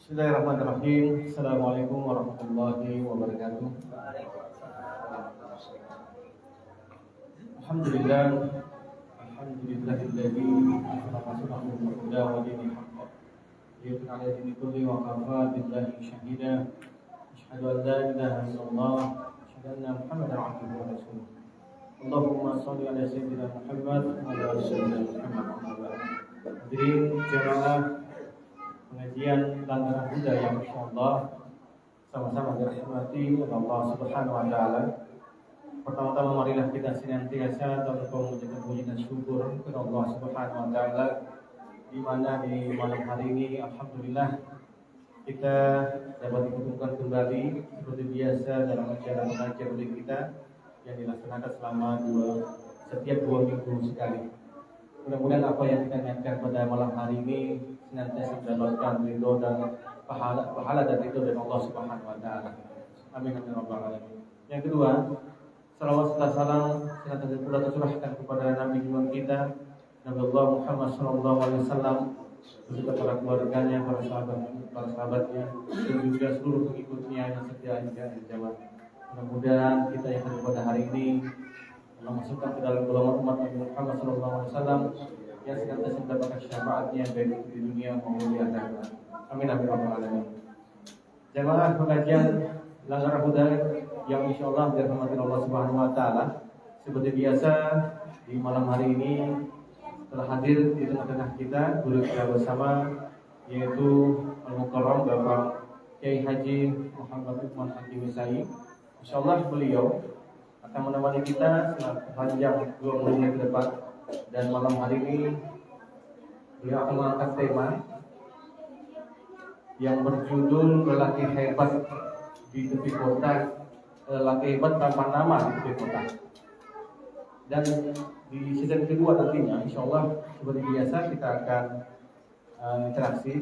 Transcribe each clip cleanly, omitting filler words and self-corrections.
Bismillahirrahmanirrahim. Assalamualaikum warahmatullahi wabarakatuh. Alhamdulillah. Alhamdulillahilladzi khalaqa rasulahu bil huda wa dinil haqq. Yaitu ala dini kulli wa kafa billahi syahida. Asyhadu an la ilaha illallah, asyhadu anna Muhammadan abduhu wa rasuluh. Allahumma shalli ala sayyidina Muhammad wa ala sayyidina Muhammad. Hadirin jamaah pengajian Lantaran Huda yang insyaallah sama-sama dirahmati oleh Allah Subhanahu wa taala. Pertama-tama marilah kita senantiasa dalam mengucapkan puji dan syukur kepada Allah Subhanahu wa taala di mana di malam hari ini alhamdulillah kita dapat dikumpulkan kembali seperti biasa dalam acara pengajian rutin kita yang dilaksanakan selama setiap 2 minggu sekali. Mudah-mudahan apa yang kita niatkan pada malam hari ini senantiasa mendapatkan ridho dan pahala dan ridho dari Allah Subhanahu wa taala. Amin amin rabbal alamin. Yang kedua, salawat serta salam senantiasa pula tercurahkan kepada Nabi kita Nabi Allah Muhammad sallallahu alaihi wasallam beserta para keluarganya, para sahabatnya dan juga seluruh pengikutnya yang setia hingga akhir zaman. Mudah-mudahan kita yang hadir pada hari ini Allah masukkan ke dalam golongan umat Nabi Muhammad SAW yang senantiasa mendapatkan syafaatnya baik di dunia maupun di akhirat. Amin amin rabbal alamin. Jamaah pengajian Lantaran Huda yang insyaallah dirahmati Allah Subhanahu wa taala, seperti biasa di malam hari ini telah hadir di tengah-tengah kita guru kita bersama, yaitu Al-Mukarram Bapak Kiai Haji Muhammad Uthman Hakim Misai. Insyaallah beliau akan menemani kita sepanjang 20 menit ke depan, dan malam hari ini beliau akan mengangkat tema yang berjudul lelaki hebat di tepi kota, lelaki hebat tanpa nama di tepi kota. Dan di season kedua nantinya insyaallah seperti biasa kita akan interaksi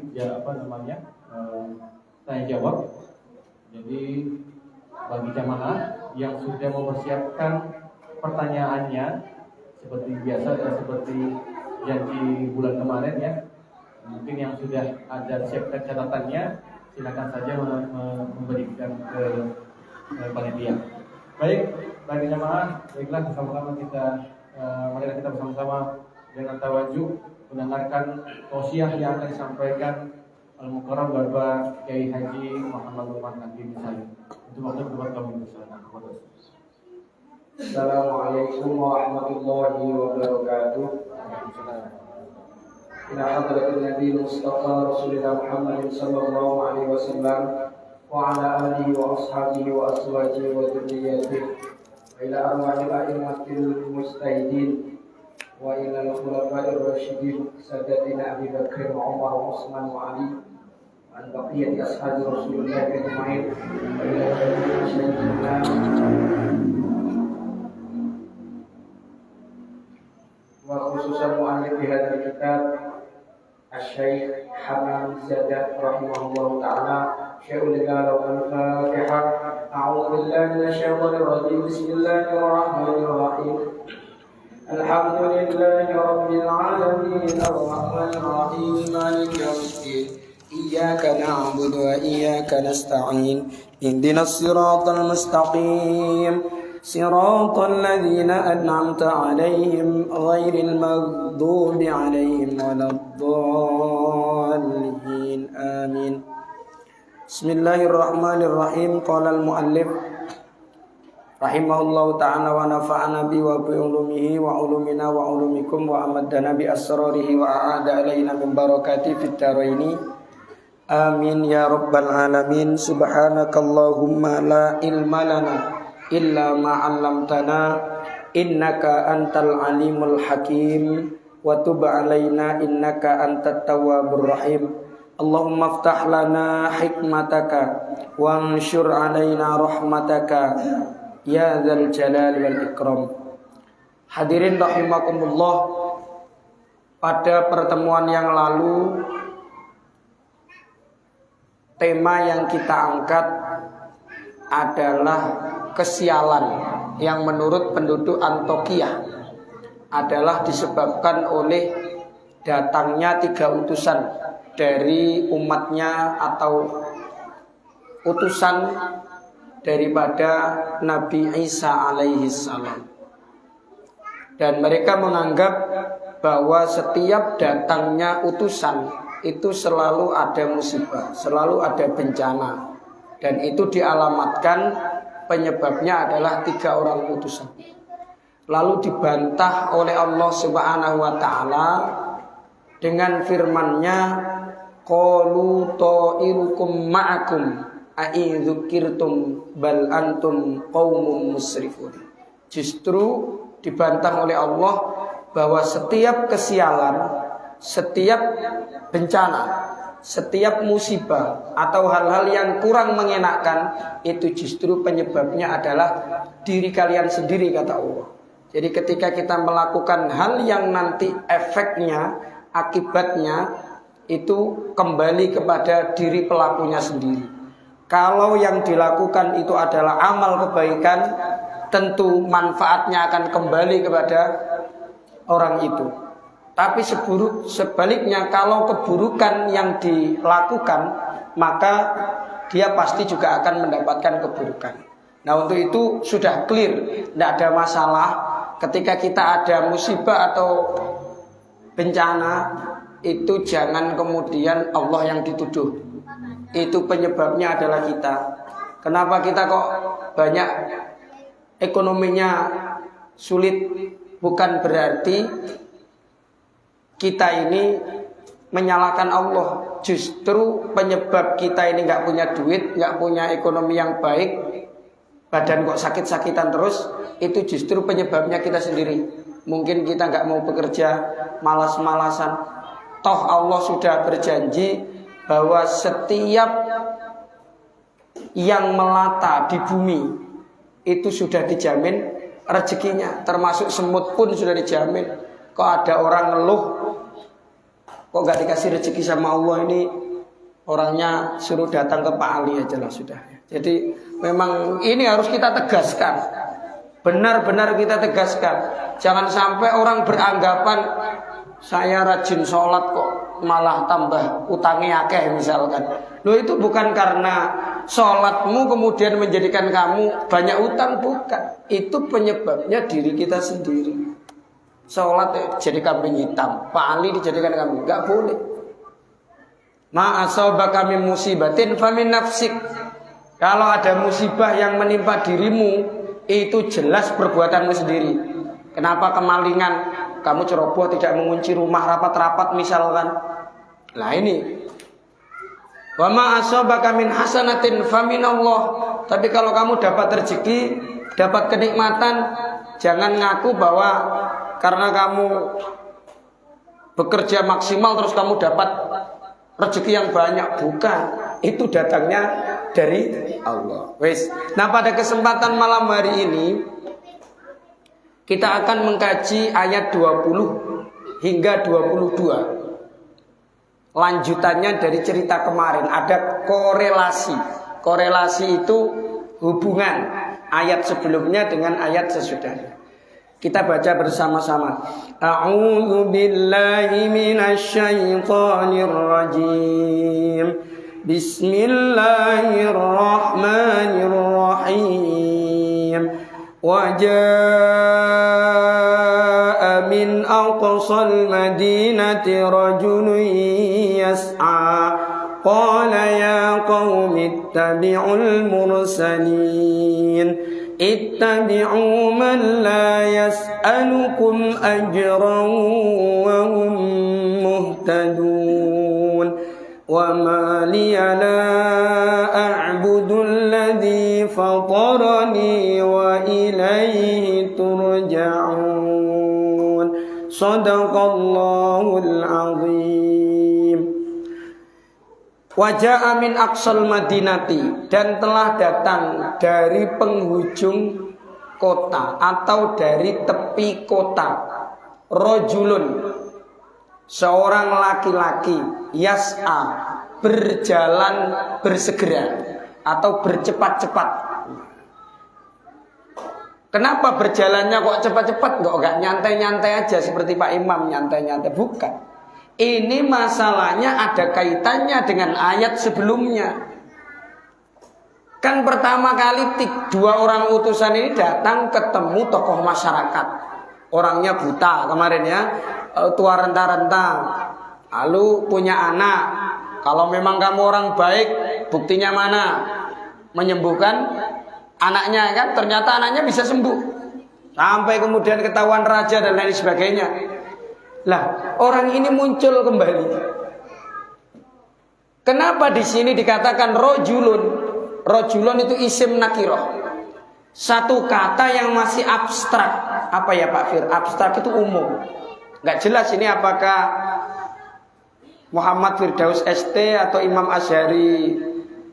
tanya jawab. Jadi bagi jamaah yang sudah mempersiapkan pertanyaannya seperti biasa dan seperti janji bulan kemarin ya, mungkin yang sudah ada siapkan catatannya silakan saja memberikan ke panitia. Baik, bagi jamaah, baiklah bersama-sama marilah kita bersama-sama dengan tawajuh mendengarkan tausiah yang akan disampaikan Al-Mukarram Bapak Kiai Haji Muhammad Uthman Hakim Misai. Untuk waktu buat kami bersama. Assalamualaikum warahmatullahi wabarakatuh. Ila hadratin Nabi Mustafa Rasulullah Muhammad sallallahu alaihi wasallam wa ala alihi wa ashabihi wa azwajihi wa dzurriyyatihi wa ila arwahil a'immatil mujtahidin wa ila al-khulafa'ir rasyidin sadatina Abi Bakr wa Umar wa Utsman wa Ali an baqiyati ashabi Rasulullah ajma'in wa ila sayyidina wa khususan mu'allif hadal kitab Asy-Syaikh Hamam Zadah rahimahullahu ta'ala. Syaikhul Jalal al-Fatihah. A'udzu billahi minasyaitonir rajim. Bismillahirrahmanirrahim. Alhamdulillahi rabbil alamin arrahmanir rahim maliki yaumiddin. Iyyaka na'budu wa iyyaka nasta'in. Ihdinas siratal mustaqim. صراط الذين أنعمت عليهم غير المغضوب عليهم ولا الضالين آمين. بسم الله الرحمن الرحيم. قال المؤلف رحمه الله تعالى ونفعنا به وبعلومه وعلومنا وعلومكم وأمدنا بأسراره وأعاد علينا من بركاته في الدارين آمين يا رب العالمين. سبحانك اللهم لا علم لنا illa ma 'allamtana innaka antal alimul hakim wa tub 'alaina innaka antat tawwabur rahim. Allahumma iftah lana hikmataka wa anshur 'alaina rahmataka ya dzal jalal wal ikram. Hadirin rahimakumullah, pada pertemuan yang lalu tema yang kita angkat adalah kesialan yang menurut penduduk Antiokhia adalah disebabkan oleh datangnya 3 utusan dari umatnya atau utusan daripada Nabi Isa alaihi salam. Dan mereka menganggap bahwa setiap datangnya utusan itu selalu ada musibah, selalu ada bencana. Dan itu dialamatkan penyebabnya adalah 3 orang utusan. Lalu dibantah oleh Allah Subhanahu wa taala dengan firman-Nya, qalu ta'irukum ma'akum a'idzukirtum bal antum qaumun musrifun. Justru dibantah oleh Allah bahwa setiap kesialan, setiap bencana, setiap musibah atau hal-hal yang kurang mengenakan itu justru penyebabnya adalah diri kalian sendiri, kata Allah. Jadi ketika kita melakukan hal yang nanti efeknya, akibatnya itu kembali kepada diri pelakunya sendiri. Kalau yang dilakukan itu adalah amal kebaikan, tentu manfaatnya akan kembali kepada orang itu. Tapi sebaliknya, kalau keburukan yang dilakukan, maka dia pasti juga akan mendapatkan keburukan. Nah, untuk itu sudah clear, tidak ada masalah. Ketika kita ada musibah atau bencana, itu jangan kemudian Allah yang dituduh. Itu penyebabnya adalah kita. Kenapa kita kok banyak ekonominya sulit? Bukan berarti kita ini menyalahkan Allah. Justru penyebab kita ini nggak punya duit, nggak punya ekonomi yang baik, badan kok sakit-sakitan terus, itu justru penyebabnya kita sendiri. Mungkin kita nggak mau bekerja, malas-malasan. Toh Allah sudah berjanji bahwa setiap yang melata di bumi itu sudah dijamin rezekinya, termasuk semut pun sudah dijamin. Kok ada orang ngeluh, kok gak dikasih rezeki sama Allah, ini orangnya suruh datang ke Pak Ali aja lah sudah. Jadi memang ini harus kita tegaskan, benar-benar kita tegaskan. Jangan sampai orang beranggapan saya rajin sholat kok malah tambah utangnya akeh misalkan. Loh, itu bukan karena sholatmu kemudian menjadikan kamu banyak utang, bukan. Itu penyebabnya diri kita sendiri. Sholat jadi kambing hitam, Pak Ali dijadikan kambing, nggak boleh. Ma asabaka min musibatin famin nafsik. Kalau ada musibah yang menimpa dirimu, itu jelas perbuatanmu sendiri. Kenapa kemalingan? Kamu ceroboh, tidak mengunci rumah rapat-rapat misalkan. Nah ini. Wa ma asabaka min hasanatin famin Allah. Tapi kalau kamu dapat rezeki, dapat kenikmatan, jangan ngaku bahwa karena kamu bekerja maksimal terus kamu dapat rezeki yang banyak. Bukan, itu datangnya dari Allah. Wes. Nah, pada kesempatan malam hari ini kita akan mengkaji ayat 20 hingga 22. Lanjutannya dari cerita kemarin, ada korelasi. Korelasi itu hubungan ayat sebelumnya dengan ayat sesudahnya. Kita baca bersama-sama. A'udzu billahi minasyaitonir rajim. Bismillahirrahmanirrahim. Wa jaa'a min aqsal madinati rajulun yas'a. Qala ya qaumi ittabi'ul mursalin. Ittabi'u man la yas'alukum ajran wa hum muhtadun. Wa ma liya la a'budu alladhi fatarani wa ilayhi turja'un. Shadaqallahul azim. Wajah min aqsal madinati, dan telah datang dari penghujung kota atau dari tepi kota, rojulun, seorang laki-laki, yas'a, berjalan bersegera atau bercepat-cepat. Kenapa berjalannya kok cepat-cepat? Enggak nyantai-nyantai aja seperti Pak Imam nyantai-nyantai, bukan. Ini masalahnya ada kaitannya dengan ayat sebelumnya. Kan pertama kali dua orang utusan ini datang ketemu tokoh masyarakat. Orangnya buta kemarin ya, tua renta-renta, lalu punya anak. Kalau memang kamu orang baik, buktinya mana? Menyembuhkan anaknya kan, ternyata anaknya bisa sembuh. Sampai kemudian ketahuan raja dan lain sebagainya. Lah, orang ini muncul kembali. Kenapa di sini dikatakan rojulun? Rojulun itu isim nakiroh. Satu kata yang masih abstrak. Apa ya Pak Fir? Abstrak itu umum. Gak jelas ini apakah Muhammad Firdaus ST atau Imam Asy'ari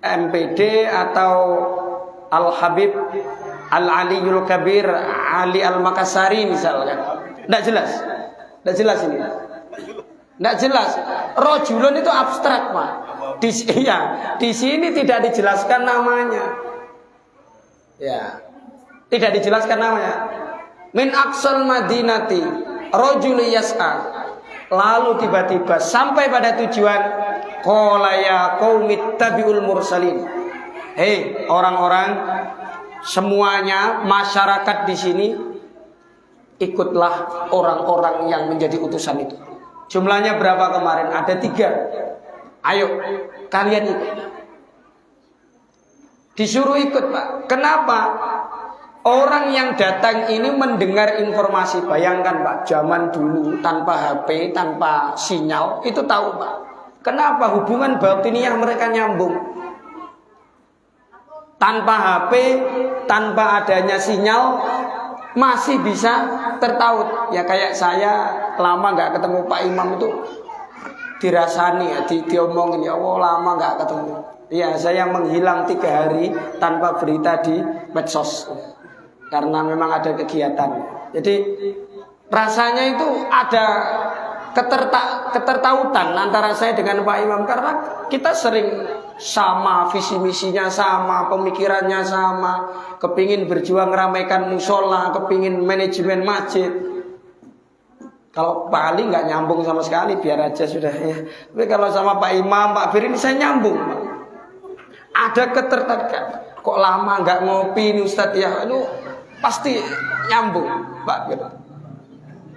MPD atau Al-Habib Al-Aliyul Kabir Ali Al-Makassari misalkan. Gak jelas. Nggak jelas ini. Nggak jelas. Rojulun itu abstrak, Pak. Di sini tidak dijelaskan namanya. Ya. Tidak dijelaskan namanya. Min aqsal madinati rajul yas'a. Lalu tiba-tiba sampai pada tujuan, qala ya qaumit tabi'ul mursalin. Hei, orang-orang semuanya, masyarakat di sini, ikutlah orang-orang yang menjadi utusan itu. Jumlahnya berapa kemarin? Ada 3. Ayo, kalian ikut. Disuruh ikut, Pak. Kenapa? Orang yang datang ini mendengar informasi. Bayangkan, Pak, zaman dulu tanpa HP, tanpa sinyal, itu tahu, Pak. Kenapa hubungan batiniah mereka nyambung? Tanpa HP, tanpa adanya sinyal, masih bisa tertaut. Ya kayak saya lama nggak ketemu Pak Imam itu dirasani ya, diomongin ya Allah lama nggak ketemu. Ya saya menghilang 3 hari tanpa berita di medsos karena memang ada kegiatan. Jadi rasanya itu ada ketertautan antara saya dengan Pak Imam karena kita sering sama, visi misinya sama, pemikirannya sama, kepingin berjuang ramaikan musola, kepingin manajemen masjid. Kalau Pak Ali nggak nyambung sama sekali, biar aja sudah ya. Tapi kalau sama Pak Imam, Pak Fir ini saya nyambung. Ada ketertarikan. Kok lama nggak ngopi nih Ustadz ya? Itu pasti nyambung, Pak Fir.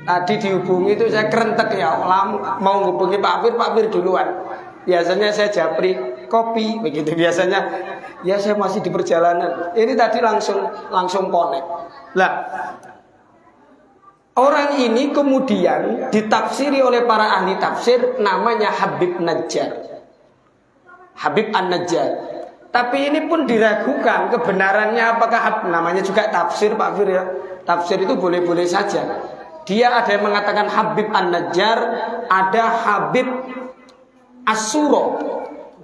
Tadi dihubungi itu saya kerentek ya, lama mau hubungi Pak Fir duluan. Biasanya saya japri kopi begitu biasanya. Ya saya masih di perjalanan. Ini tadi langsung connect. Lah, orang ini kemudian ditafsiri oleh para ahli tafsir namanya Habib Najjar. Habib An-Najjar. Tapi ini pun diragukan kebenarannya apakah namanya juga tafsir Pak Fir ya. Tafsir itu boleh-boleh saja. Dia ada yang mengatakan Habib An-Najjar, ada Habib As-Suro.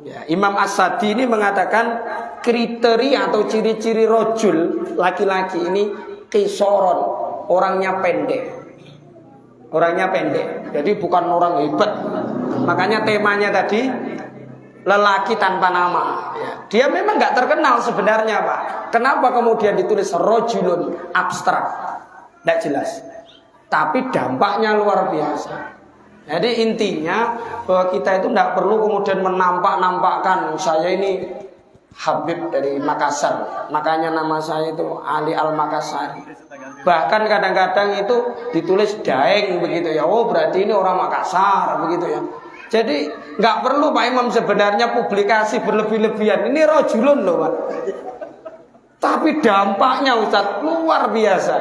Ya, Imam As-Sadi ini mengatakan kriteria atau ciri-ciri rojul laki-laki ini kisoron, orangnya pendek. Orangnya pendek. Jadi bukan orang hebat. Makanya temanya tadi lelaki tanpa nama. Ya. Dia memang nggak terkenal sebenarnya, Pak. Kenapa kemudian ditulis rojulun abstrak? Tidak jelas. Tapi dampaknya luar biasa. Jadi intinya bahwa kita itu tidak perlu kemudian menampak-nampakkan saya ini Habib dari Makassar. Makanya nama saya itu Ali Al-Makassari. Bahkan kadang-kadang itu ditulis Daeng begitu ya. Oh berarti ini orang Makassar begitu ya. Jadi nggak perlu Pak Imam sebenarnya publikasi berlebih-lebihan. Ini rojulun loh Pak. Tapi dampaknya Ustaz luar biasa.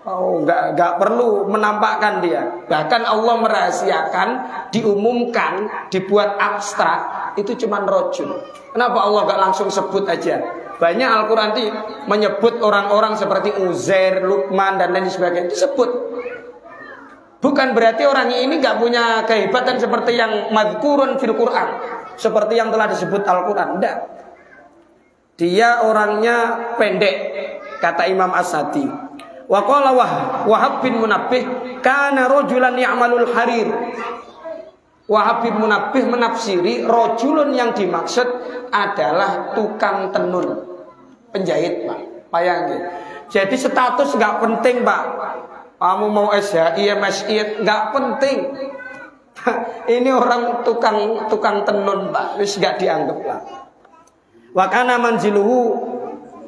Oh, enggak perlu menampakkan dia. Bahkan Allah merahasiakan, diumumkan, dibuat abstrak, itu cuma rojul. Kenapa Allah enggak langsung sebut aja? Banyak Al-Quran itu menyebut orang-orang seperti Uzair, Luqman dan lain sebagainya disebut. Bukan berarti orang ini enggak punya kehebatan seperti yang madhkurun fil Quran, seperti yang telah disebut Al-Quran. Enggak. Dia orangnya pendek, kata Imam As-Sadi. Wa qala Wahab bin Munabbih kana rajulan ya'malul harir. Wahab bin Munabbih menafsiri rajulun yang dimaksud adalah tukang tenun, penjahit, Pak. Bayangin. Jadi status enggak penting, Pak. Kamu mau SHI, MSI enggak penting. Ini orang tukang tenun, Pak. Wis gak dianggap, Pak. Wa kana manziluhu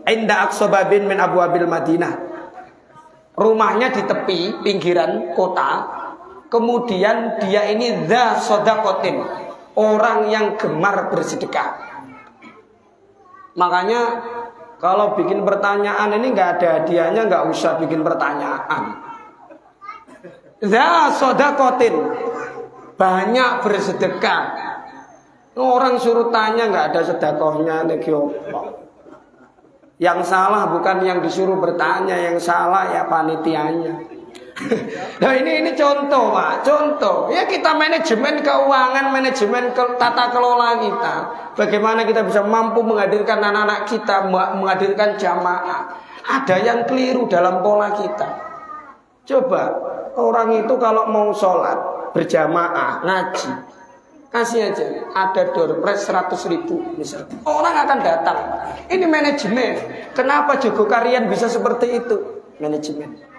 inda aqsababin min abwabil Madinah. Rumahnya di tepi pinggiran kota. Kemudian dia ini dza shadaqatin, orang yang gemar bersedekah. Makanya kalau bikin pertanyaan ini nggak ada hadiahnya, nggak usah bikin pertanyaan. Dza shadaqatin, banyak bersedekah. Orang suruh tanya nggak ada sedekahnya, niki opo. Yang salah bukan yang disuruh bertanya, yang salah ya panitianya. Nah ini contoh, Pak, contoh. Ya kita manajemen keuangan, manajemen tata kelola kita. Bagaimana kita bisa mampu menghadirkan anak-anak kita, menghadirkan jamaah. Ada yang keliru dalam pola kita. Coba orang itu kalau mau sholat berjamaah, ngaji, kasih aja ada door prize 100.000 misal, orang akan datang. Ini manajemen. Kenapa Jogokarian bisa seperti itu? Manajemen.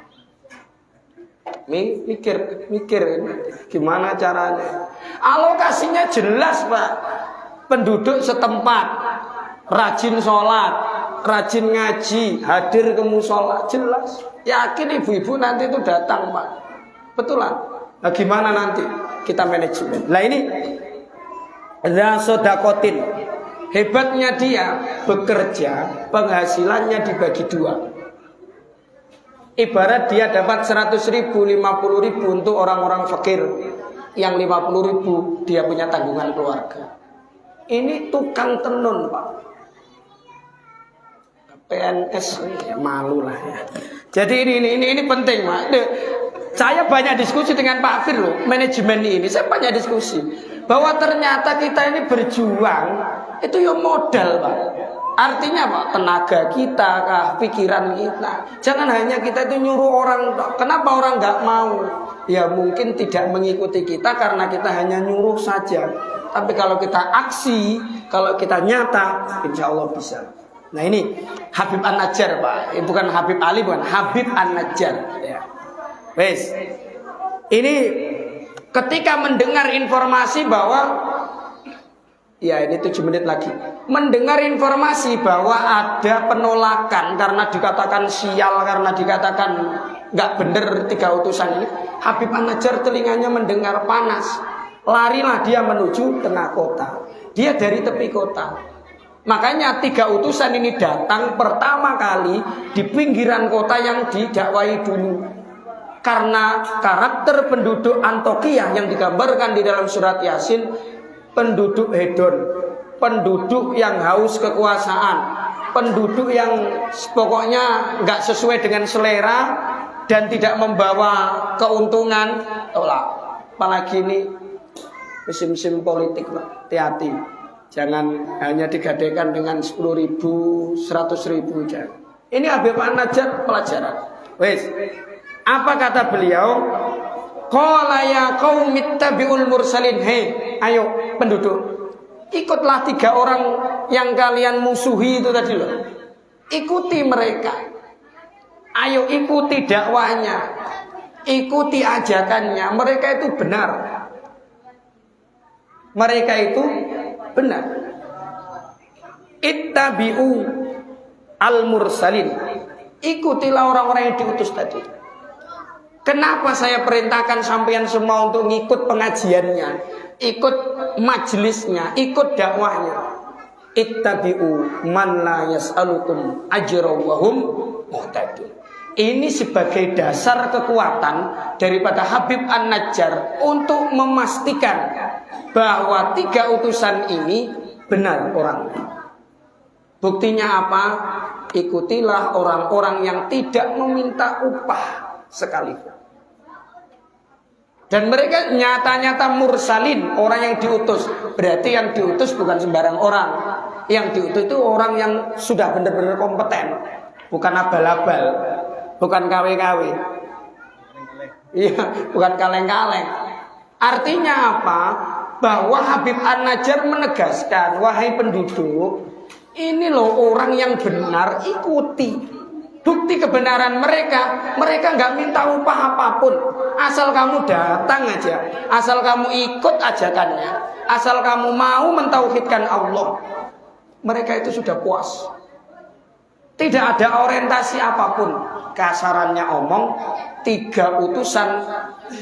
Mikir gimana caranya. Alokasinya jelas, Pak. Penduduk setempat rajin sholat, rajin ngaji, hadir ke musola, jelas. Yakin ibu-ibu nanti itu datang, Pak. Betulan. Nah gimana nanti kita manajemen? Nah ini dza shadaqatin. Hebatnya dia bekerja, penghasilannya dibagi dua. Ibarat dia dapat 100.000, 50.000 untuk orang-orang fakir. Yang 50.000 dia punya tanggungan keluarga. Ini tukang tenun, Pak. PNS ya, malu lah ya. Jadi ini penting, Pak. Saya banyak diskusi dengan Pak Fir loh, manajemen ini. Saya banyak diskusi bahwa ternyata kita ini berjuang itu ya modal, Pak. Artinya Pak, tenaga kita, pikiran kita. Jangan hanya kita itu nyuruh orang. Kenapa orang nggak mau? Ya mungkin tidak mengikuti kita karena kita hanya nyuruh saja. Tapi kalau kita aksi, kalau kita nyata, insya Allah bisa. Nah ini Habib An-Najjar, Pak. Bukan Habib Ali, bukan Habib An-Najjar. Ya. Wes. Ini ketika mendengar informasi bahwa ya ini 7 menit lagi. Mendengar informasi bahwa ada penolakan karena dikatakan sial, karena dikatakan nggak bener 3 utusan ini. Habib An-Najjar telinganya mendengar panas. Larilah dia menuju tengah kota. Dia dari tepi kota. Makanya 3 utusan ini datang pertama kali di pinggiran kota yang didakwai dulu. Karena karakter penduduk Antioquia yang digambarkan di dalam surat Yasin, penduduk hedon, penduduk yang haus kekuasaan, penduduk yang pokoknya nggak sesuai dengan selera dan tidak membawa keuntungan. Apalagi ini musim-musim politik, hati-hati. Jangan hanya digadaikan dengan 10.000, 100.000 jangan. Ini Habib An-Najjar pelajaran. Wes, apa kata beliau? Qala ya qaumi ittabi'ul mursalin. Hei, ayo penduduk, ikutlah 3 orang yang kalian musuhi itu tadi loh. Ikuti mereka. Ayo ikuti dakwahnya. Ikuti ajakannya. Mereka itu benar. Mereka itu benar. Ittabi'u al-mursalin. Ikutilah orang-orang yang diutus tadi. Kenapa saya perintahkan sampean semua untuk ngikut pengajiannya, ikut majelisnya, ikut dakwahnya? Ittabi'u man la yas'alukum ajra wa hum muhtadun. Ini sebagai dasar kekuatan daripada Habib An-Najjar untuk memastikan bahwa 3 utusan ini benar orangnya. Buktinya apa? Ikutilah orang-orang yang tidak meminta upah sekalipun. Dan mereka nyata-nyata mursalin, orang yang diutus. Berarti yang diutus bukan sembarang orang. Yang diutus itu orang yang sudah benar-benar kompeten. Bukan abal-abal, bukan KW-KW. Iya, bukan kaleng-kaleng. Artinya apa? Bahwa Habib An-Najjar menegaskan, wahai penduduk, ini loh orang yang benar, ikuti. Bukti kebenaran mereka nggak minta upah apapun. Asal kamu datang aja, asal kamu ikut ajakannya, asal kamu mau mentauhidkan Allah, mereka itu sudah puas. Tidak ada orientasi apapun. Kasarannya omong, 3 utusan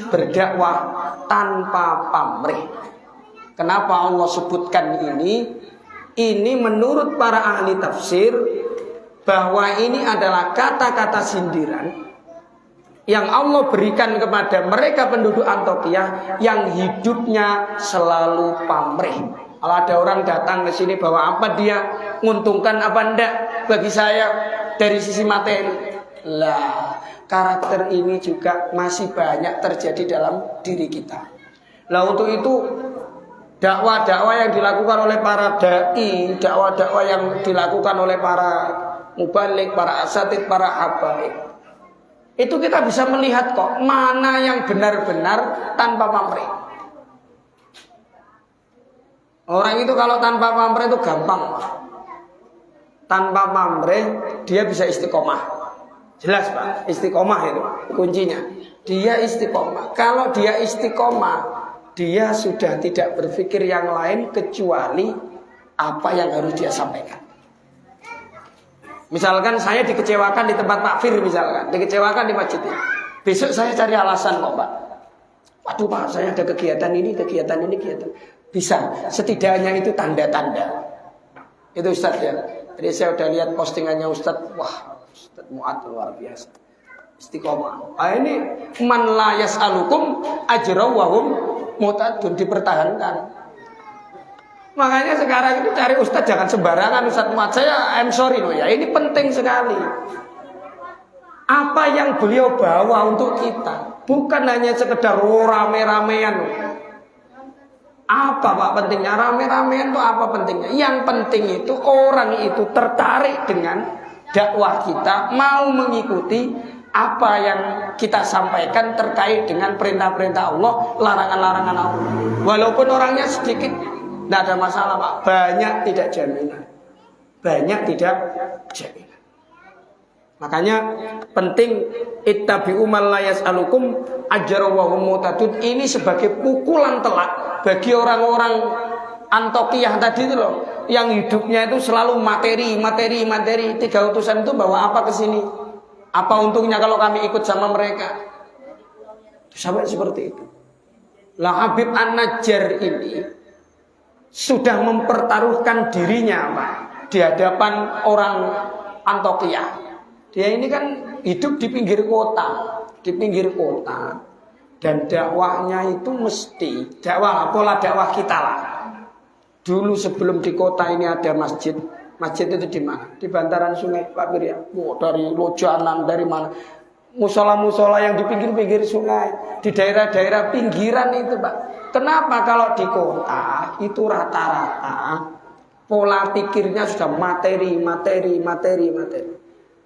berdakwah tanpa pamrih. Kenapa Allah sebutkan ini? Ini menurut para ahli tafsir bahwa ini adalah kata-kata sindiran yang Allah berikan kepada mereka penduduk Antioquia yang hidupnya selalu pamrih. Kalau ada orang datang ke sini bawa apa, dia menguntungkan apa enggak bagi saya dari sisi materi. Lah, karakter ini juga masih banyak terjadi dalam diri kita. Lah untuk itu dakwah-dakwah yang dilakukan oleh para dai, dakwah-dakwah yang dilakukan oleh para mubalik, para asatid, para habaib, itu kita bisa melihat kok mana yang benar-benar tanpa pamrih. Orang itu kalau tanpa pamrih itu gampang. Tanpa pamrih dia bisa istiqomah. Jelas Pak, istiqomah itu kuncinya. Dia istiqomah. Kalau dia istiqomah, dia sudah tidak berpikir yang lain kecuali apa yang harus dia sampaikan. Misalkan saya dikecewakan di tempat Pak Fir, misalkan dikecewakan di masjidnya. Besok saya cari alasan kok Pak. Waduh Pak, saya ada kegiatan ini. Bisa, setidaknya itu tanda-tanda. Itu Ustadz ya. Jadi saya udah lihat postingannya Ustadz. Wah, Ustadz Mu'ad luar biasa. Istiqomah. Ini man la yas'alukum ajra wa hum mu'tadun, dipertahankan. Makanya sekarang itu cari Ustadz jangan sembarangan. Ustadz Mu'ad, saya I'm sorry loh ya, ini penting sekali. Apa yang beliau bawa untuk kita bukan hanya sekedar rame-ramean. Apa Pak pentingnya? Rame-ramean itu apa pentingnya? Yang penting itu orang itu tertarik dengan dakwah kita, mau mengikuti apa yang kita sampaikan terkait dengan perintah-perintah Allah, larangan-larangan Allah. Walaupun orangnya sedikit, tidak ada masalah Pak. Banyak tidak jaminan. Makanya penting ittabi'u man la yas'alukum ajra wa hum muhtadun. Ini sebagai pukulan telak bagi orang-orang Antioquia tadi itu loh, yang hidupnya itu selalu materi. 3 utusan itu bawa apa ke sini? Apa untungnya kalau kami ikut sama mereka? Sampai seperti itu. Lah Habib An-Najjar ini sudah mempertaruhkan dirinya Pak di hadapan orang Antioquia. Dia ini kan hidup di pinggir kota, dan dakwahnya itu mesti pola dakwah kita lah. Dulu sebelum di kota ini ada masjid itu di mana? Di bantaran sungai Pak Bir ya. Dari Lojanan, dari mana? Musola-musola yang di pinggir-pinggir sungai, di daerah-daerah pinggiran itu Pak. Kenapa kalau di kota itu rata-rata pola pikirnya sudah materi.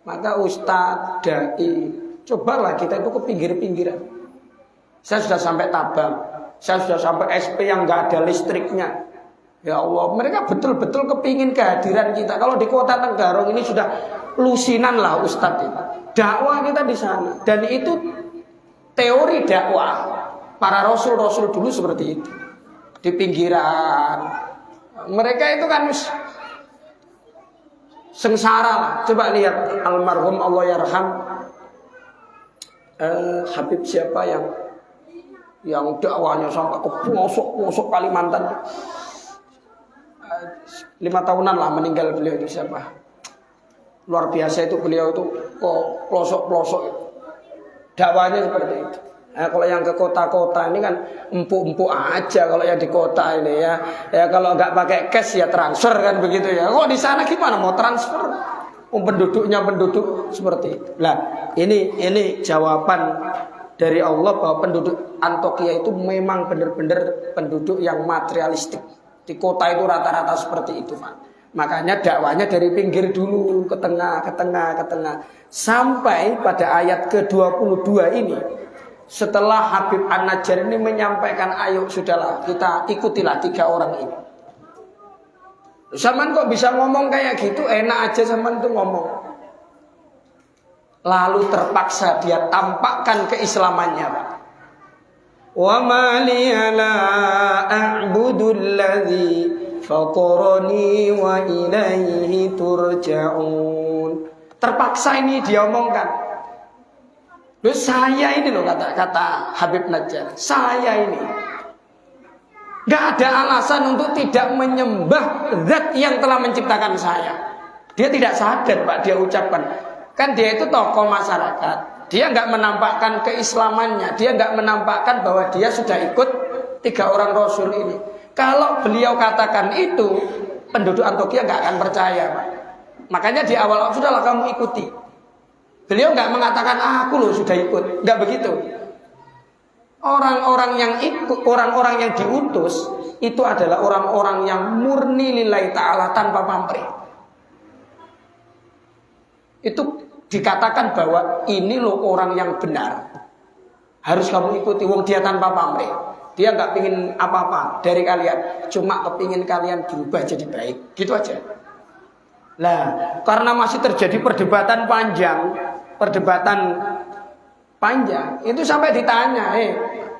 Maka Ustadz, Dai, cobalah kita itu ke pinggir-pinggiran. Saya sudah sampai Tabang, saya sudah sampai SP yang nggak ada listriknya. Ya Allah, mereka betul-betul kepingin kehadiran kita. Kalau di kota Tenggarong ini sudah lusinan lah Ustadz itu. Dakwah kita di sana, dan itu teori dakwah para rasul-rasul dulu seperti itu. Di pinggiran, mereka itu kan sengsara lah. Coba lihat almarhum Allah yarham Habib siapa yang dakwahnya sampai ke pelosok Kalimantan. 5 tahunan lah meninggal beliau itu siapa. Luar biasa itu beliau itu ke pelosok dakwahnya seperti itu. Nah, kalau yang ke kota-kota ini kan empuk-empuk aja kalau yang di kota ini ya. Ya kalau nggak pakai cash ya transfer kan begitu ya. Kok di sana gimana mau transfer? Penduduknya penduduk seperti itu. Nah, ini jawaban dari Allah bahwa penduduk Antioquia itu memang benar-benar penduduk yang materialistik. Di kota itu rata-rata seperti itu, Pak. Makanya dakwahnya dari pinggir dulu ke tengah. Sampai pada ayat ke-22 ini. Setelah Habib An-Najjar ini menyampaikan, ayo sudahlah kita ikutilah 3 orang ini. Zaman kok bisa ngomong kayak gitu, enak aja zaman itu ngomong. lalu terpaksa dia tampakkan keislamannya, Pak. Wa ma liya la a'budu alladhi fatarani wa ilaihi turja'un. Terpaksa ini dia omongkan. Loh, saya ini loh, kata Habib Najjar, saya ini gak ada alasan untuk tidak menyembah zat yang telah menciptakan saya. Dia tidak sadar, Pak, dia ucapkan. Kan dia itu tokoh masyarakat. Dia gak menampakkan keislamannya. Dia gak menampakkan bahwa dia sudah ikut 3 orang Rasul ini. Kalau beliau katakan itu, penduduk Antokia gak akan percaya, Pak. Makanya di awal, sudahlah kamu ikuti. Beliau gak mengatakan, aku loh sudah ikut. Gak begitu. Orang-orang yang ikut, orang-orang yang diutus itu adalah orang-orang yang murni lillahi ta'ala tanpa pamrih. Itu dikatakan bahwa ini loh orang yang benar, harus kamu ikuti. Wong dia tanpa pamrih, dia nggak pingin apa-apa dari kalian, cuma kepingin kalian berubah jadi baik, gitu aja. Lah, karena masih terjadi perdebatan panjang, itu sampai ditanya,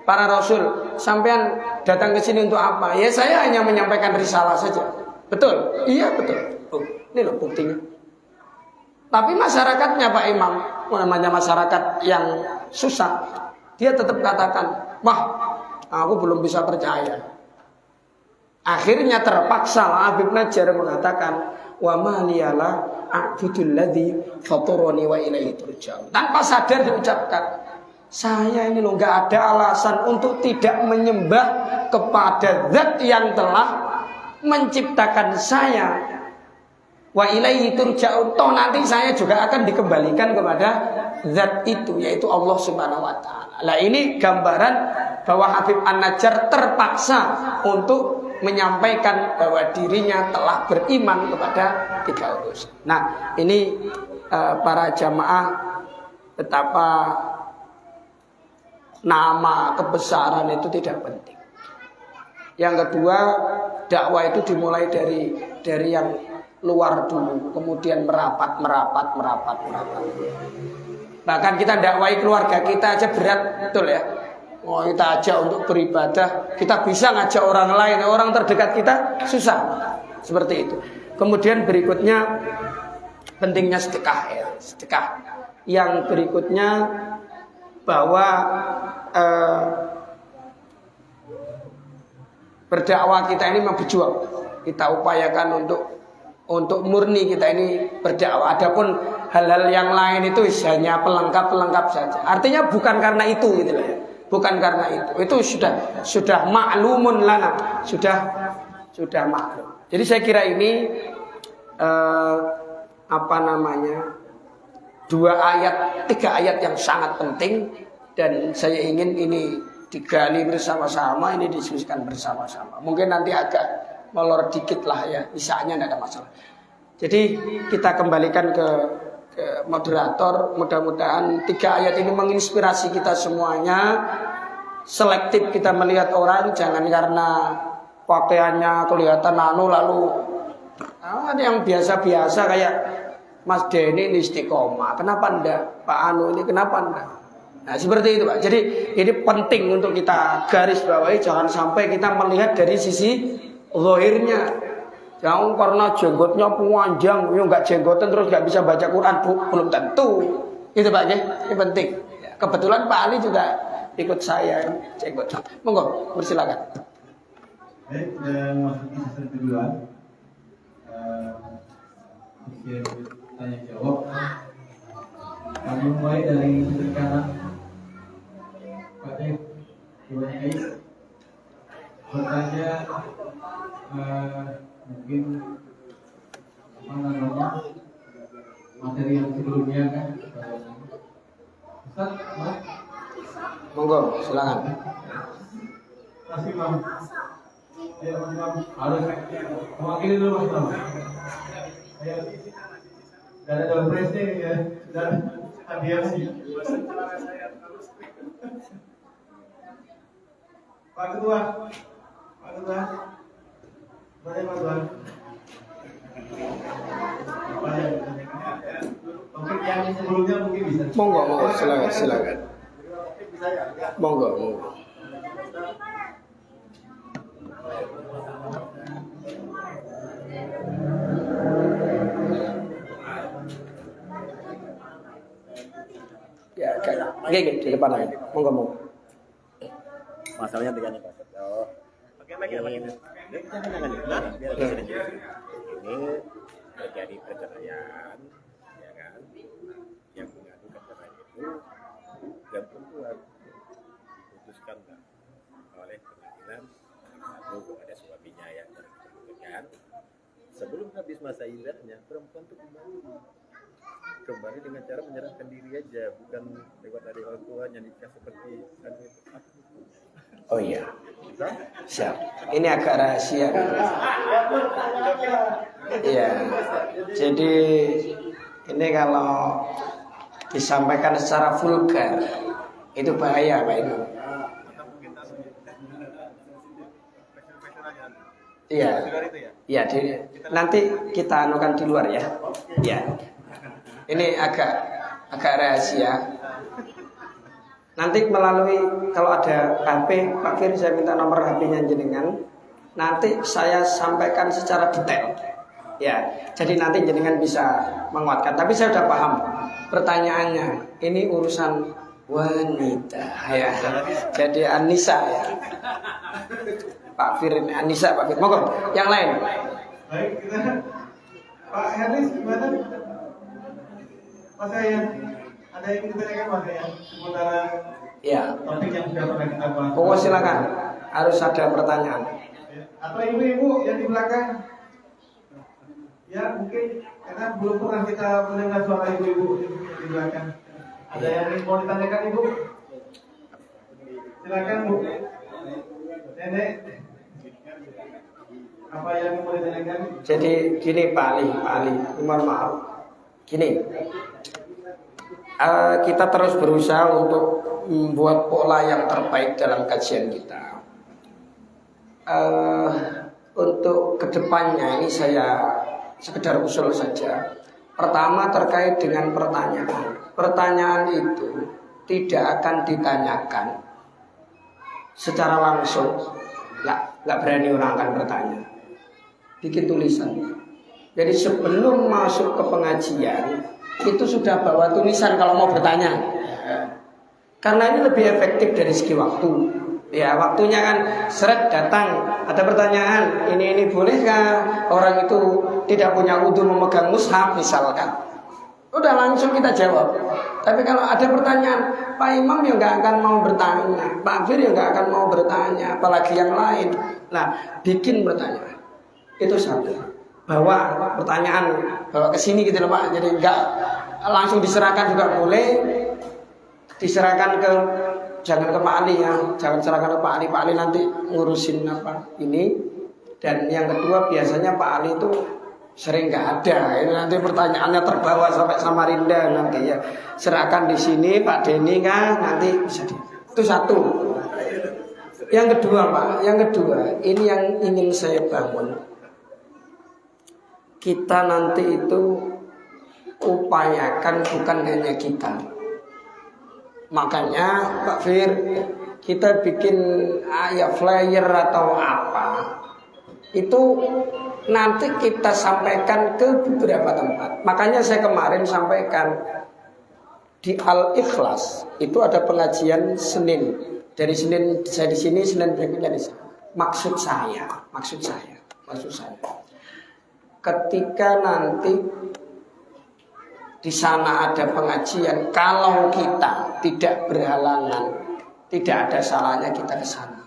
para Rasul, sampean datang ke sini untuk apa? Ya saya hanya menyampaikan risalah saja. Betul? Iya betul. Oh, ini loh buktinya. Tapi masyarakatnya Pak Imam, namanya masyarakat yang susah, dia tetap katakan, wah, aku belum bisa percaya. Akhirnya terpaksa Habib Najjar mengatakan, wa ma liyala a'budul ladzi fatarani wa ilaihi turja'un. Tanpa sadar diucapkan, saya ini loh gak ada alasan untuk tidak menyembah kepada zat yang telah menciptakan saya. Wa ilaihi turja'un. Toh nanti saya juga akan dikembalikan kepada zat itu, yaitu Allah Subhanahu wa taala. Nah, ini gambaran bahwa Habib An-Najjar terpaksa untuk menyampaikan bahwa dirinya telah beriman kepada 3 utusan. Nah, ini para jamaah, betapa nama kebesaran itu tidak penting. Yang kedua, dakwah itu dimulai dari yang luar dulu, kemudian merapat. Bahkan kita dakwai keluarga kita aja berat, betul ya. Oh, kita ajak untuk beribadah, kita bisa ngajak orang lain, orang terdekat kita susah, seperti itu. Kemudian berikutnya pentingnya sedekah, ya. Sedekah. Yang berikutnya bahwa berdakwah kita ini memang berjuang. Kita upayakan untuk murni kita ini berdakwah. Adapun hal-hal yang lain itu hanya pelengkap saja. Artinya bukan karena itu gitu ya. Bukan karena itu sudah maklumun lana, sudah maklum. Jadi saya kira ini 3 ayat yang sangat penting, dan saya ingin ini digali bersama-sama, ini diskusikan bersama-sama. Mungkin nanti agak molor dikit lah ya, misalnya tidak ada masalah. Jadi kita kembalikan ke moderator. Mudah-mudahan 3 ayat ini menginspirasi kita semuanya. Selektif kita melihat orang, jangan karena pakaiannya kelihatan lalu ada yang biasa-biasa kayak Mas Denny ini istiqomah, kenapa enggak? Pak Anu ini kenapa enggak? Nah seperti itu Pak. Jadi ini penting untuk kita garis bawahi, jangan sampai kita melihat dari sisi zahirnya. Jangan karena jenggotnya panjang, ya enggak jenggotan terus enggak bisa baca Quran, belum tentu. Itu Pak ya, ini penting. Kebetulan Pak Ali juga ikut saya jenggot. Monggo, bersilakan. Baik, masuk ke sesi kedua. Tanya jawab. Kami mulai dari kanan. Pak Dek, gimana bertanya mungkin materi yang sebelumnya kan. Ustaz, Monggo, silakan. Masih Bang. Ayo Bang, harus mewakili dulu Mas Bang. Ayo. Dan ada presnya ya, dan hadiah sih. Pak Ketua. Mana Pak Ketua? Oke. yang sebelumnya mungkin bisa. Monggo, silakan. Monggo. Ya, kayak di depan aja. Monggo. Masalahnya dengan Pak Seto. Oke, jangan. Biar bisa dijelasin. Ini terjadi perceraian, ya kan? Yang mengadukan cerai itu dan perempuan diputuskan oleh pengadilan satu ada suaminya yang terkena. Sebelum habis masa iddahnya, perempuan itu kembali dengan cara menyerahkan diri aja, bukan lewat dari orang tuanya nikah seperti itu. Oh iya. Siap. Ini agak rahasia. Iya. Jadi ini kalau disampaikan secara vulgar itu bahaya, Pak Ibu. Iya. Iya, nanti kita anukan di luar ya. Iya. Ini agak rahasia. Nanti melalui kalau ada HP, Pak Fir, saya minta nomor HP-nya jenengan. Nanti saya sampaikan secara detail. Ya, jadi nanti jenengan bisa menguatkan. Tapi saya sudah paham pertanyaannya. Ini urusan wanita, ya. Jadi Anissa ya. Pak Fir ini Anissa, Pak Fir. Monggo, yang lain. Baik, kita Pak Herlis gimana? Mas saya ada yang ditanyakan Mas ya seputaran topik yang sudah pernah kita bahas. Pokoknya silakan. Harus ada pertanyaan. Atau ibu-ibu yang di belakang. Ya mungkin karena belum pernah kita mendengar suara ibu-ibu di belakang. Ada yang mau ditanyakan ibu? Silakan Bu. Nenek. Apa yang mau ditanyakan? Jadi gini Pak Ali, mohon maaf. Gini, kita terus berusaha untuk membuat pola yang terbaik dalam kajian kita. Untuk kedepannya ini saya sekedar usul saja. Pertama terkait dengan pertanyaan. Pertanyaan itu tidak akan ditanyakan secara langsung. Nggak berani orang akan bertanya. Bikin tulisan. Jadi sebelum masuk ke pengajian itu sudah bawa tulisan kalau mau bertanya. Karena ini lebih efektif dari segi waktu. Ya waktunya kan seret datang ada pertanyaan ini bolehkah orang itu tidak punya wudu memegang mushaf misalkan. Udah langsung kita jawab. Tapi kalau ada pertanyaan, Pak Imam ya nggak akan mau bertanya, Pak Fir ya nggak akan mau bertanya, apalagi yang lain. Nah, bikin pertanyaan itu satu. Bawa pertanyaan, bawa ke sini gitu loh Pak. Jadi nggak langsung diserahkan juga boleh. Diserahkan ke jangan ke Pak Ali ya, jangan serahkan ke Pak Ali. Pak Ali nanti ngurusin apa ini. Dan yang kedua biasanya Pak Ali itu sering nggak ada. Ini nanti pertanyaannya terbawa sampai Samarinda nanti ya. Serahkan di sini Pak Denny kan nanti bisa itu satu. Yang kedua Pak, ini yang ingin saya bangun. Kita nanti itu upayakan bukan hanya kita. Makanya Pak Fir kita bikin flyer atau apa itu nanti kita sampaikan ke beberapa tempat. Makanya saya kemarin sampaikan di Al-Ikhlas itu ada pengajian Senin. Dari Senin saya di sini, Senin berikutnya di sana. Maksud saya ketika nanti di sana ada pengajian, kalau kita tidak berhalangan, tidak ada salahnya kita ke sana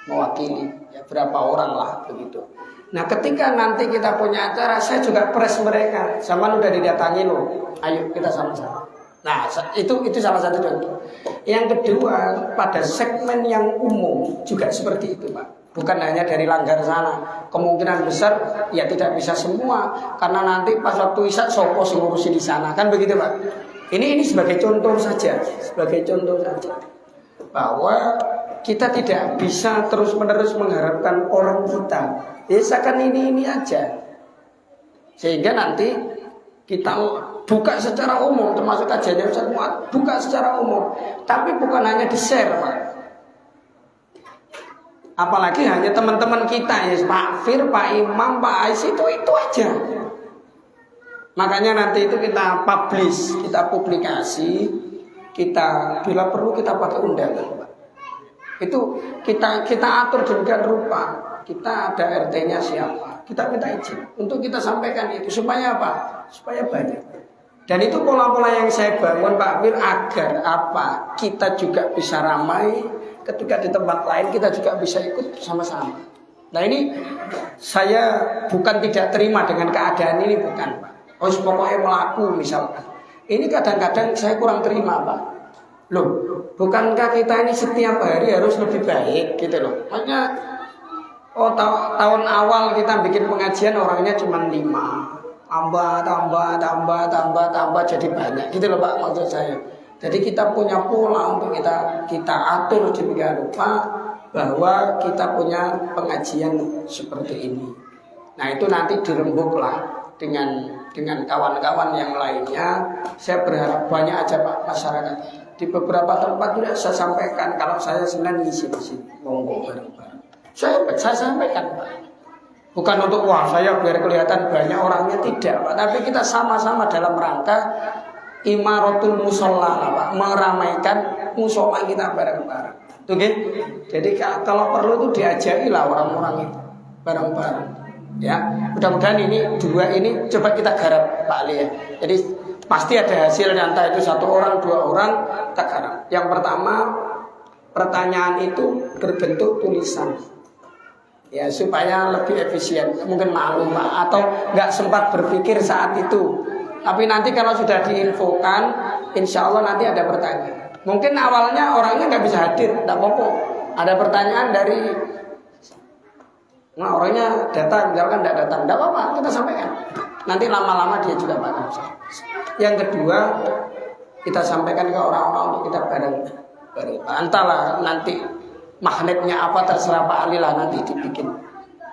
mewakili ya berapa orang lah begitu. Nah ketika nanti kita punya acara, saya juga press mereka, zaman udah didatangi loh, ayo kita sama-sama. Nah itu salah satu contoh. Yang kedua pada segmen yang umum juga seperti itu Pak. Bukan hanya dari Langgar sana. Kemungkinan besar ya tidak bisa semua, karena nanti pas waktu Isya sopo ngurusi di sana kan begitu Pak. Ini sebagai contoh saja, bahwa kita tidak bisa terus-menerus mengharapkan orang kita. Ya seakan ini aja. Sehingga nanti kita buka secara umum, termasuk kajiannya Ustaz Muad, buka secara umum. Tapi bukan hanya di-share, Pak. Apalagi hanya teman-teman kita, ya Pak Fir, Pak Imam, Pak Ais, itu aja. Makanya nanti itu kita publish, kita publikasi, kita bila perlu kita pakai undangan, Pak. Itu kita atur demikian rupa. Kita ada RT-nya siapa, kita minta izin untuk kita sampaikan itu supaya apa? Supaya banyak. Dan itu pola-pola yang saya bangun Pak Fir agar apa? Kita juga bisa ramai. Ketika di tempat lain kita juga bisa ikut sama-sama. Nah ini saya bukan tidak terima dengan keadaan ini, bukan Pak. Oh pokoknya melaku misalkan. Ini kadang-kadang saya kurang terima Pak. Loh, bukankah kita ini setiap hari harus lebih baik gitu loh. Makanya tahun awal kita bikin pengajian orangnya cuma 5. Tambah jadi banyak gitu loh Pak maksud saya. Jadi kita punya pola untuk kita atur demikian rupa bahwa kita punya pengajian seperti ini. Nah itu nanti dirembuklah dengan kawan-kawan yang lainnya. Saya berharap banyak aja Pak masyarakat. Di beberapa tempat juga saya sampaikan kalau saya Senin ngisi di sini monggo bareng-bareng. Saya sampaikan Pak. Bukan untuk wah saya biar kelihatan banyak orangnya, tidak Pak. Tapi kita sama-sama dalam rangka imaratul musola Pak, meramaikan musola kita bareng-bareng. Oke? Jadi kalau perlu itu diajari lah orang-orang itu bareng-bareng. Ya, mudah-mudahan ini dua ini coba kita garap Pak Ali ya. Jadi pasti ada hasilnya, entah itu 1 orang, 2 orang, kita garap. Yang pertama, pertanyaan itu berbentuk tulisan. Ya supaya lebih efisien. Mungkin malu Pak atau nggak sempat berpikir saat itu. Tapi nanti kalau sudah diinfokan, insya Allah nanti ada pertanyaan. Mungkin awalnya orangnya nggak bisa hadir, nggak apa-apa. Ada pertanyaan dari, nah orangnya datang, misalkan nggak datang, nggak apa-apa, kita sampaikan. Nanti lama-lama dia juga bakal. Yang kedua, kita sampaikan ke orang-orang untuk kita bareng. Entahlah nanti magnetnya apa terserah Pak Ali lah nanti dibikin.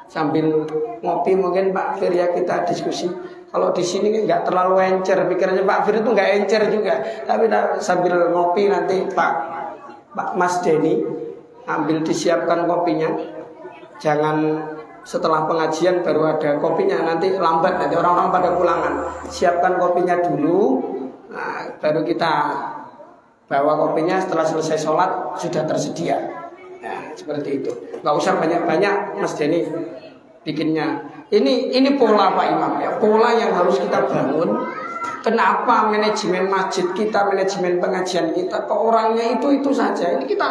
Sambil ngopi mungkin Pak Fir ya kita diskusi. Kalau di sini nggak terlalu encer, pikirannya Pak Fir itu nggak encer juga. Tapi sambil ngopi nanti Pak Mas Denny ambil disiapkan kopinya. Jangan setelah pengajian baru ada kopinya, nanti lambat, nanti orang-orang pada pulangan. Siapkan kopinya dulu, nah, baru kita bawa kopinya. Setelah selesai sholat sudah tersedia. Nah, seperti itu. Nggak usah banyak-banyak Mas Denny bikinnya. Ini pola Pak Imam ya, pola yang harus kita bangun. Kenapa manajemen masjid kita, manajemen pengajian kita, ke orangnya itu saja. Ini kita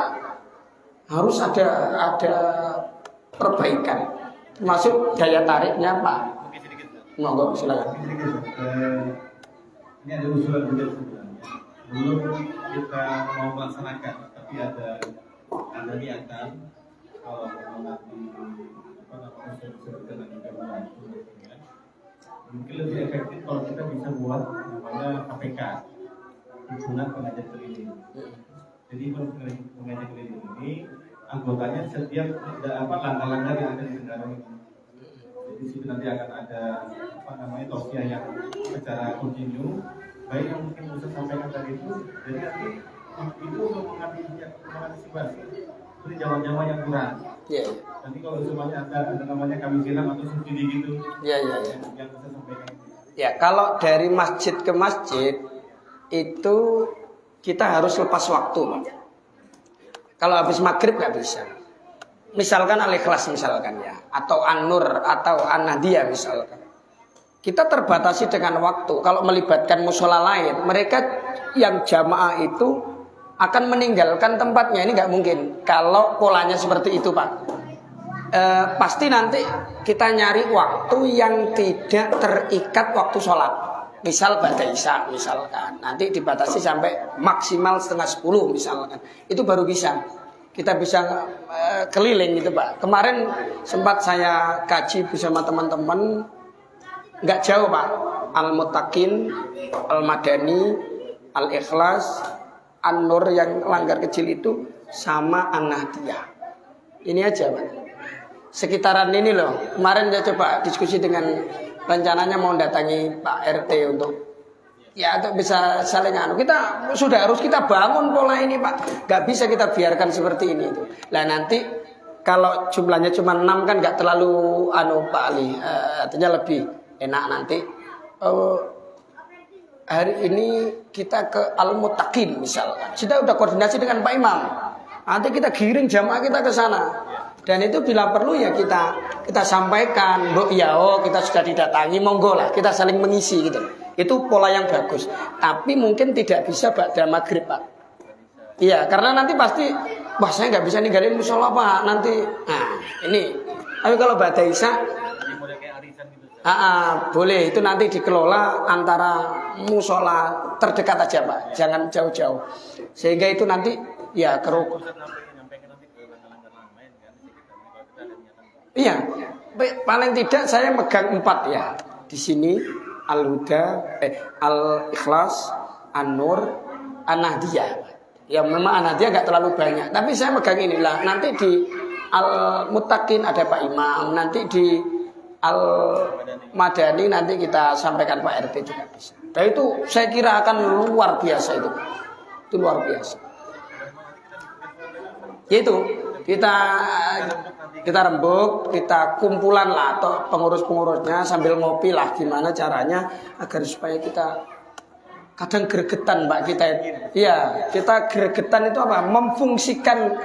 harus ada perbaikan, termasuk daya tariknya Pak. Monggo silakan. Ini ada usulan juga sebenarnya. Belum kita mau melaksanakan, tapi ada niatan kalau nanti mungkin lebih efektif kalau kita bisa buat namanya KPK, himpunan pengajar keliling. Jadi pengajar keliling ini anggotanya setiap langkah-langkah yang ada di negara ini. Jadi di situ nanti akan ada tausiah yang secara kontinu, baik yang mungkin bisa sampaikan tadi itu. Jadi nanti itu untuk mengantisipasi seperti jawab-jawab yang kurang. Yeah. Nanti kalau semuanya ada namanya kami silang atau subsidi gitu. Yang bisa sampaikan. Ya, kalau dari masjid ke masjid itu kita harus lepas waktu, Pak. Kalau habis maghrib nggak bisa. Misalkan Al-Ikhlas misalkan ya, atau An-Nur atau An-Nahdiyah misalkan. Kita terbatasi dengan waktu. Kalau melibatkan musola lain, mereka yang jamaah itu akan meninggalkan tempatnya. Ini nggak mungkin. Kalau polanya seperti itu, Pak. Pasti nanti kita nyari waktu yang tidak terikat waktu sholat. Misal ba'da isya misalkan, nanti dibatasi sampai maksimal 9:30 misalkan. Itu baru bisa. Kita bisa keliling gitu Pak. Kemarin sempat saya kaji bersama teman-teman, nggak jauh Pak. Al-Muttaqin, Al-Madani, Al-Ikhlas, An-Nur yang langgar kecil itu, sama An-Nahdiyah. Ini aja Pak. Sekitaran ini loh. Kemarin saya coba diskusi dengan rencananya mau datangi Pak RT untuk Ya untuk bisa saling anu. Kita sudah harus kita bangun pola ini Pak. Gak bisa kita biarkan seperti ini itu. Lah nanti kalau jumlahnya cuma 6 kan gak terlalu anu Pak Ali. Artinya lebih enak nanti. Hari ini kita ke Al-Muttaqin misalkan. Kita udah koordinasi dengan Pak Imam. Nanti kita giring jamaah kita ke sana. Dan itu bila perlu ya kita sampaikan, kita sudah didatangi, monggo lah kita saling mengisi gitu. Itu pola yang bagus. Tapi mungkin tidak bisa ba'da maghrib Pak. Iya, karena nanti pasti wah saya nggak bisa ninggalin musola Pak nanti. Nah ini. Tapi kalau ba'da isya, boleh itu nanti dikelola antara musola terdekat aja Pak, jangan jauh-jauh. Sehingga itu nanti ya keruk. Iya, paling tidak saya megang 4 ya. Di sini Al-Huda, Al-Ikhlas, An-Nur, An-Nahdiyah. Ya memang An-Nahdiyah nggak terlalu banyak, tapi saya megang inilah. Nanti di Al-Muttaqin ada Pak Imam, nanti di Al-Madani nanti kita sampaikan Pak RT juga bisa. Dan itu saya kira akan luar biasa itu. Itu luar biasa. Yaitu kita rembuk, kita kumpulan lah atau pengurus-pengurusnya sambil ngopi lah gimana caranya agar supaya kita kadang gregetan Pak kita. Iya, kita gregetan itu apa? Memfungsikan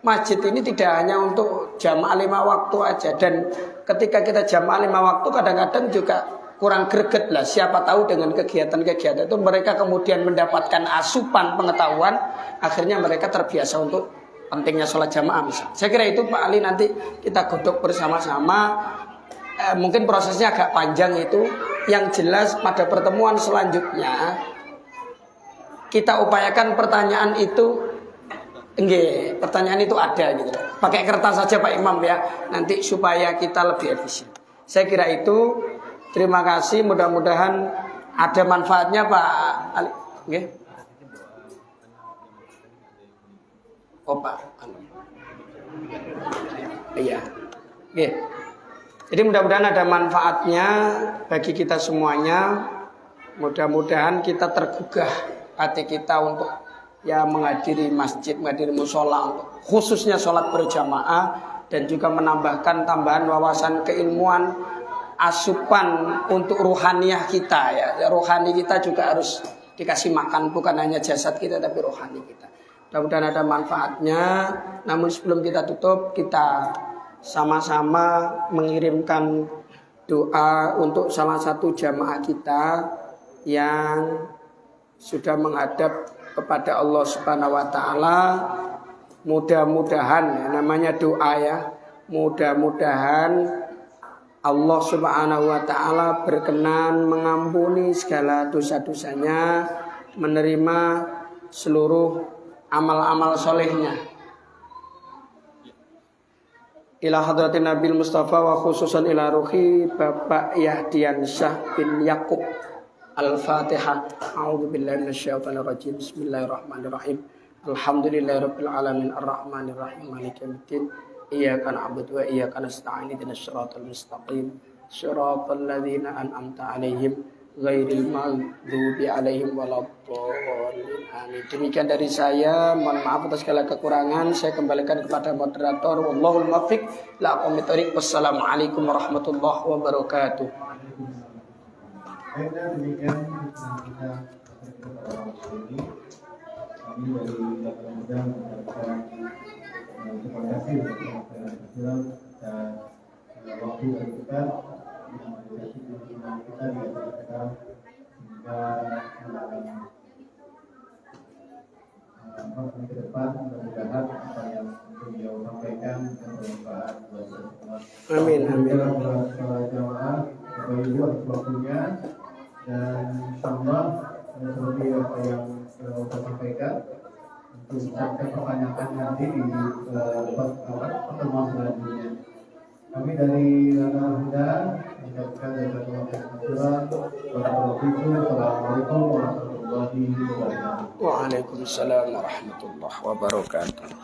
masjid ini tidak hanya untuk jamaah 5 waktu aja, dan ketika kita jamaah 5 waktu kadang-kadang juga kurang greget lah. Siapa tahu dengan kegiatan-kegiatan itu mereka kemudian mendapatkan asupan pengetahuan, akhirnya mereka terbiasa untuk pentingnya sholat jamaah misalnya. Saya kira itu Pak Ali nanti kita godok bersama-sama. Mungkin prosesnya agak panjang itu. Yang jelas pada pertemuan selanjutnya kita upayakan pertanyaan itu pertanyaan itu ada gitu. Pakai kertas saja Pak Imam ya. Nanti supaya kita lebih efisien. Saya kira itu. Terima kasih. Mudah-mudahan ada manfaatnya Pak Ali. Nggih. Oh Pak. Iya. Oke. Jadi mudah-mudahan ada manfaatnya bagi kita semuanya. Mudah-mudahan kita tergugah hati kita untuk ya menghadiri masjid, menghadiri musola, khususnya sholat berjamaah, dan juga menambahkan tambahan wawasan keilmuan, asupan untuk ruhaniyah kita ya. Rohani kita juga harus dikasih makan, bukan hanya jasad kita tapi rohani kita. Mudah-mudahan ada manfaatnya. Namun sebelum kita tutup, kita sama-sama mengirimkan doa untuk salah satu jamaah kita yang sudah menghadap kepada Allah Subhanahu wa taala. Mudah-mudahan, namanya doa ya, mudah-mudahan Allah Subhanahu wa taala berkenan mengampuni segala dosa-dosanya, menerima seluruh amal-amal solehnya. Ila hadratin Nabil Mustafa wa khususan ila ruhi Bapak Yahdian Syah bin Yakub. Al-Fatihah. A'udzubillahi minasyaitonir rajim. Bismillahirrahmanirrahim. Alhamdulillahirabbil alamin arrahmanir rahim maliki yaumiddin. Iyyaka na'budu wa iyyaka nasta'in ihdinas siratal mustaqim. Shiratal ladzina an'amta 'alaihim ghairil maghdubi 'alaihim waladdallin. Amin. Demikian dari saya, mohon maaf atas segala kekurangan. Saya kembalikan kepada moderator. Wallahul muwaffiq ila aqwamit thoriq. Wassalamualaikum warahmatullahi wabarakatuh. Baiklah, demikian kita ini kami dari Bapak Muda mengucapkan terima kasih dan waktu dari kita yang menjadi pimpinan kita di atas kita sehingga ke depan mudah-mudahan apa yang beliau sampaikan bermanfaat buat kita semua. Amin. Amin. Para jamaah, Bapak Ibu atas waktunya. Dan insyaallah seperti apa yang saya sampaikan, untuk sampai pertanyaan nanti di pertemuan selanjutnya. Kami dari Lana Huda mengucapkan Assalamualaikum warahmatullahi wabarakatuh. Waalaikumsalam warahmatullahi wabarakatuh.